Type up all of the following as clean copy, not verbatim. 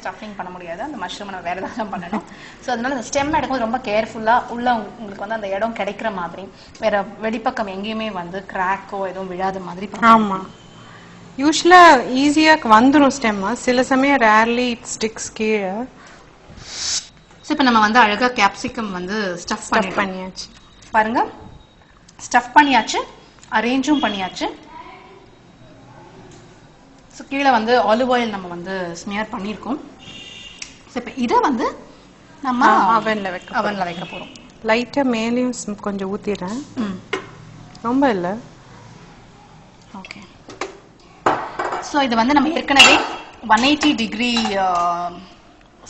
Stuffing பண்ண முடியாது. அந்த மஷ்ரூம் நம்ம வேற ஏதாவது பண்ணணும். ஸோ அதனால அந்த ஸ்டெம் எடுக்கும்போது ரொம்ப கேர்ஃபுல்லா உள்ள உங்களுக்கு வந்து அந்த இடம் கிடைக்கிற மாதிரி, வேற வெளிப்பக்கம் எங்கேயுமே வந்து கிராக்கோ எதுவும் விழாத மாதிரி. ஆமா, யூஸ்வலா ஈஸியா வந்துரும் ஸ்டெம், சில சமயம் ரேர்லி இட் ஸ்டிக்ஸ் கீழே. ஸோ இப்போ நம்ம வந்து அழகா கேப்சிகம் வந்து ஸ்டஃப் பண்ணியாச்சு பாருங்க. ஸ்டஃப் பண்ணியாச்சு, அரேஞ்சும் பண்ணியாச்சு. ஸோ கீழே வந்து ஆலிவ் ஆயில் நம்ம வந்து ஸ்மியர் பண்ணியிருக்கோம். ஸோ இப்போ இதை வந்து நம்ம அவன்ல வைக்க போகிறோம். லைட்டாக மேலேயும் கொஞ்சம் ஊற்றிடுறேன், ரொம்ப இல்லை. ஓகே. ஸோ இது வந்து நம்ம ஏற்கனவே 180 டிகிரி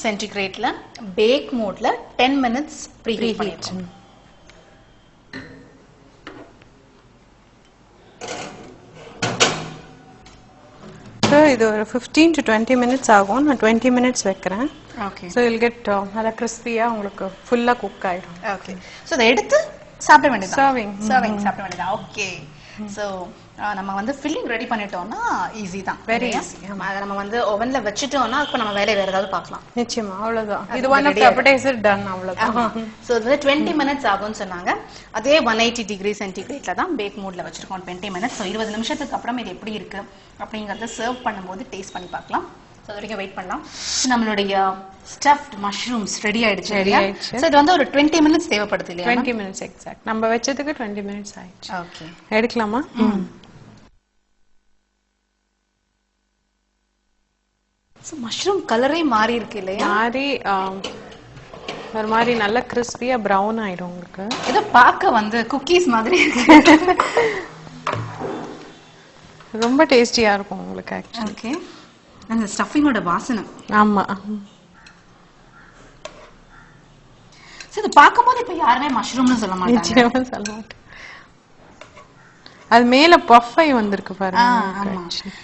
சென்டிகிரேட்ல பேக் மோட்ல 10 minutes ப்ரீஹீட் பண்ணிருக்கோம். இது ஒரு 15 to 20 minutes ஆகும். நான் 20 minutes வைக்கிறேன். ஓகே. ஸோ இல் கெட் நல்லா கிறிஸ்பியா உங்களுக்கு ஃபுல்லா குக் ஆயிடும். ஓகே. ஸோ இதை எடுத்து சாப்பிட வேண்டியது, சர்விங் சாப்பிட வேண்டியது. ஓகே. ஸோ நம்ம வந்து ஃபில்லிங் ரெடி பண்ணிட்டோம்னா ஈஸி தான், வெரி ஈஸி. அதை நம்ம வந்து ஓவன்ல வச்சுட்டோம்னா இப்போ நம்ம வேலையை வேற ஏதாவது பார்க்கலாம். நிச்சயமா, அவ்வளவுதான். இது ஒன் ஆஃப் தி appetizer டன், அவ்வளவுதான். ஸோ இது 20 minutes ஆகும்னு சொன்னாங்க. அதே 180 டிகிரி சென்டிகிரேட்ல தான் பேக் மோட்ல வச்சிருக்கோம் 20 minutes. ஸோ 20 நிமிஷத்துக்கு அப்புறம் இது எப்படி இருக்கு அப்படிங்கறத சர்வ் பண்ணும்போது டேஸ்ட் பண்ணி பார்க்கலாம். ஸோ அது வரைக்கும் வெயிட் பண்ணலாம். நம்மளுடைய ஸ்டஃப்ட் மஷ்ரூம்ஸ் ரெடி ஆயிடுச்சு. ஸோ இது வந்து ஒரு 20 minutes தேவைப்படுது இல்லையா? 20 minutes எக்ஸாக்ட். நம்ம வச்சதுக்கு 20 minutes ஆயிடுச்சு. ஓகே. எடுக்கலாமா? ஸோ மஷ்ரூம் கலரே மாறி இருக்கு இல்லையா? மாறி ஒரு மாதிரி நல்ல கிறிஸ்பியா ப்ரௌன் ஆயிடும் உங்களுக்கு. ஏதோ பார்க்க வந்து குக்கீஸ் மாதிரி இருக்கு. ரொம்ப டேஸ்டியா இருக்கும் உங்களுக்கு ஆக்சுவலி. ஓகே. அந்த ஸ்டஃபிங்கோட வாசனை. ஆமா. சோ இது பாக்கும்போது இப்ப யாருமே மஷ்ரூம்னு சொல்ல மாட்டாங்க. நிச்சயமா சொல்ல மாட்டாங்க. அது மேல பஃப் ஆயி வந்திருக்கு பாருங்க. ஆமா.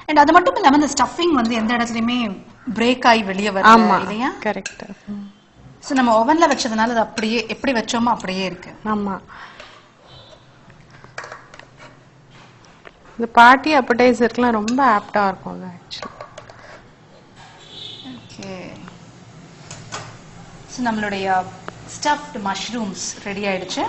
அண்ட் அது மட்டும் இல்லாம அந்த ஸ்டஃபிங் வந்து எந்த இடத்துலயுமே பிரேக் ஆகி வெளிய வரல இல்லையா? கரெக்ட். சோ நம்ம ஓவன்ல வச்சதனால அது அப்படியே எப்படி வச்சோமோ அப்படியே இருக்கு. ஆமா. இந்த பார்ட்டி appetizerக்குலாம் ரொம்ப ஆப்டா இருக்கும் ஆக்சுவலி. ஓகே. சோ நம்மளுடைய ஸ்டஃப்ட் மஷ்ரூம்ஸ் ரெடி ஆயிடுச்சு.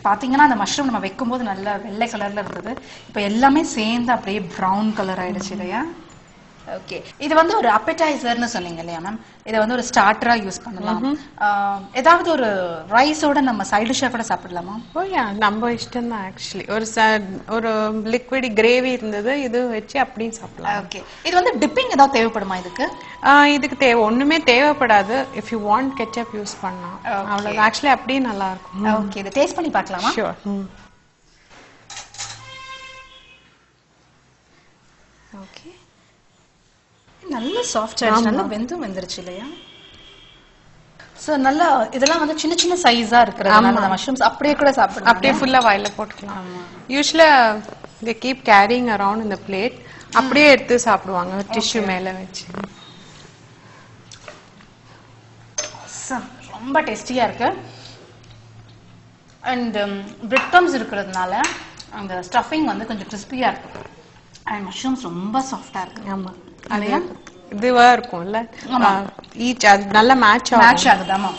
பாத்தீங்கன்னா அந்த மஷ்ரூம் நம்ம வைக்கும்போது நல்ல வெள்ளை கலர்ல இருந்தது. இப்ப எல்லாமே சேர்ந்து அப்படியே ப்ரௌன் கலர் ஆயிடுச்சு இல்லையா? ஓகே. இது வந்து ஒரு appetizerன்னு சொன்னீங்க இல்லையா மேம்? இதை வந்து ஒரு ஸ்டார்டரா யூஸ் பண்ணலாம். ஏதாவது ஒரு ரைஸோட நம்ம சைடு டிஷ்ஷா கூட சாப்பிடலாமா? ஓ யா, நம்ம இஷ்டம் தான் ஆக்சுவலி. ஒரு லிக்விட் கிரேவி இருந்தது, இது வச்சு அப்படியே சாப்பிடலாம். ஓகே. இது வந்து டிப்பிங் ஏதாவது தேவைப்படுமா இதுக்கு? இதுக்கு ஒண்ணுமே தேவைப்படாது. If you want ketchup use பண்ணலாம், அவ்வளவுதான். ஆக்சுவலி அப்படியே நல்லா இருக்கும். ஓகே. இதை டேஸ்ட் பண்ணி பார்க்கலாமா? ஷூர். ஓகே. நல்ல சாஃப்ட் ஆயிடுச்சு, நல்லா வெந்தும் வெந்துருச்சு இல்லையா? சோ நல்லா இதெல்லாம் வந்து சின்ன சின்ன சைஸா இருக்குறதுனால அந்த மஷ்ரூம்ஸ் அப்படியே கூட சாப்பிடலாம். அப்படியே ஃபுல்லா வாயில போட்டுக்கலாம். யூசுவலா they keep carrying around in the plate. அப்படியே எடுத்து சாப்பிடுவாங்க டிஷ்யூ மேல வச்சு. ரொம்ப டேஸ்டியா இருக்கு. அண்ட் பிரெட் க்ரம்ஸ் இருக்கிறதுனால அந்த ஸ்டஃபிங் வந்து கொஞ்சம் கிறிஸ்பியா இருக்கு. அண்ட் மஷ்ரூம்ஸ் ரொம்ப சாஃப்டா இருக்கு. ஆமா, அது இதுவா இருக்கும்ல, ஈச் அது நல்ல மேட்ச் ஆகுது. ஆமா,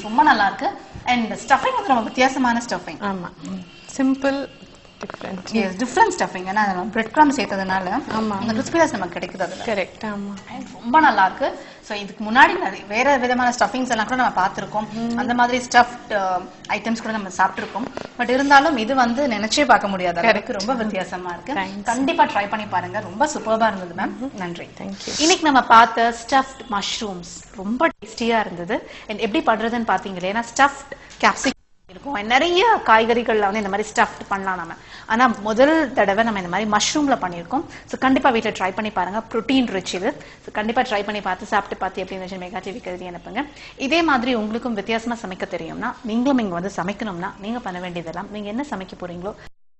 ரொம்ப நல்லா இருக்கு. அண்ட் ஸ்டஃபிங் வந்து ரொம்ப வித்தியாசமான ஸ்டஃபிங். ஆமா, சிம்பிள் டிஃபரண்ட் ஸ்டஃபிங். ஏன்னா பிரெட் க்ரம் சேர்த்ததுனால அந்த கிறிஸ்பினஸ் நமக்கு கிடைக்குது அதுல. கரெக்ட். ஆமா, ரொம்ப நல்லா இருக்கு. ஸோ இதுக்கு முன்னாடி வேற விதமான ஸ்டஃபிங்ஸ் எல்லாம் கூட நம்ம பார்த்துருக்கோம். அந்த மாதிரி ஸ்டஃப்ட் ஐட்டம்ஸ் கூட நம்ம சாப்பிட்டுருக்கோம். பட் இருந்தாலும் இது வந்து நினைச்சே பார்க்க முடியாத அளவுக்கு ரொம்ப வித்தியாசமா இருக்கு. கண்டிப்பா ட்ரை பண்ணி பாருங்க. ரொம்ப சூப்பர்பா இருந்தது மேம். நன்றி. தேங்க்யூ. இன்னைக்கு நம்ம பார்த்த ஸ்டஃப்ட் மஷ்ரூம்ஸ் ரொம்ப டேஸ்டியா இருந்தது. எப்படி பண்றதுன்னு பாத்தீங்களே, ஏன்னா ஸ்டஃப்ட் கேப்சிகம் இருக்கும், நிறைய காய்கறிகள்ல வந்து இந்த மாதிரி ஸ்டஃப்ட் பண்ணலாம் நம்ம. ஆனா முதல் தடவை நம்ம இந்த மாதிரி மஷ்ரூம்ல பண்ணியிருக்கோம். ஸோ கண்டிப்பா வீட்டில் ட்ரை பண்ணி பாருங்க. ப்ரோட்டீன் ரிச் இது. ஸோ கண்டிப்பா ட்ரை பண்ணி பார்த்து சாப்பிட்டு பார்த்து எப்படி இருந்துச்சு மெகா டிவிக்கு எழுதி அனுப்புங்க. இதே மாதிரி உங்களுக்கும் வித்தியாசமா சமைக்க தெரியும்னா, நீங்களும் இங்க வந்து சமைக்கணும்னா நீங்க பண்ண வேண்டியதெல்லாம், நீங்க என்ன சமைக்க போறீங்களோ